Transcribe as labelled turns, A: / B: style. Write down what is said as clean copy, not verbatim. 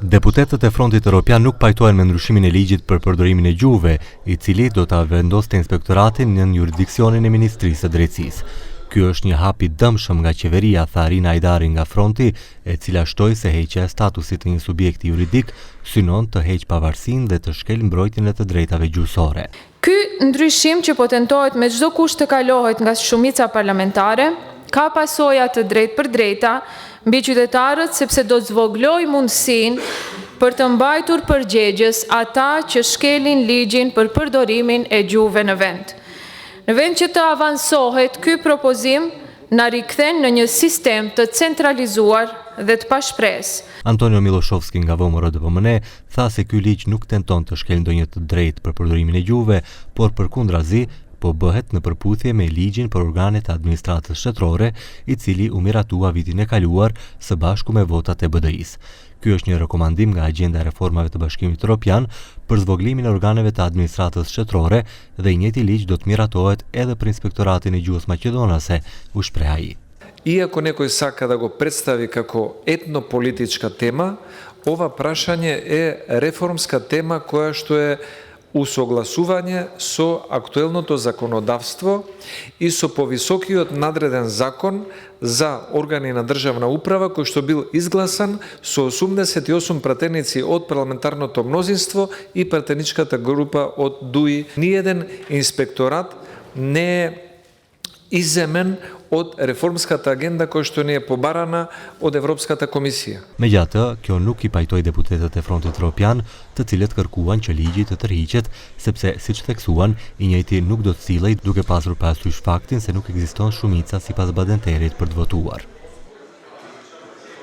A: Deputetët e Frontit Evropian nuk pajtohen me ndryshimin e ligjit për përdorimin e gjuhëve, I cili do ta vendoste inspektoratin në jurisdiksionin e Ministrisë së Drejtësisë. Ky është një hap I dëmshëm nga qeveria, tha Rina Ajdari nga Fronti, e cila shtoi se heqja e statusit të një subjekti juridik synon të heq pavarësinë dhe të shkel mbrojtjen e të drejtave gjyqësore.
B: Ky ndryshim që po tentohet me çdo kusht të kalohet nga shumica parlamentare, ka pasoja të drejtë për drejta mbi qytetarët sepse do të zvogloj mundësinë për të mbajtur përgjegjës ata që shkelin ligjin për përdorimin e gjuhëve në vend. Në vend që të avansohet, ky propozim na rikthen në një sistem të centralizuar dhe të pashpresë.
A: Antonio Miloshovski nga VMRO-DPMN tha se ky ligj nuk tenton të shkelë ndonjë të drejtë për përdorimin e gjuhëve, por përkundrazi po bëhet në përputhje me ligjin për organet e administratës shtetërore, I cili u miratua vitin e kaluar së bashku me votat e BDI-s. Ky është një rekomandim nga Agjenda e Reformave të Bashkimit Evropian për zvoglimin e organeve të administratës shtetërore dhe I njëjti ligj do të miratohet edhe për Inspektoratin e Gjuhës Maqedonase, u shpreh ai.
C: Иако некој сака да го представи како етнополитичка тема, ова прашање е реформска тема која што е усогласување со актуелното законодавство и со повисокиот надреден закон за органи на државна управа кој што бил изгласан со 88 пратеници од парламентарното мнозинство и пратеничката група од ДУИ. Ниеден инспекторат не е иземен од реформската агенда која што ни е побарана од Европската комисија.
A: Megjithatë, kjo nuk I pajtoi deputetët e Frontit Evropian, të cilët kërkuan që ligji të tërhiqet, sepse siç theksuan, I njëjti nuk do të sillej duke pasur parasysh faktin se nuk ekziston shumica sipas badenterit për të votuar.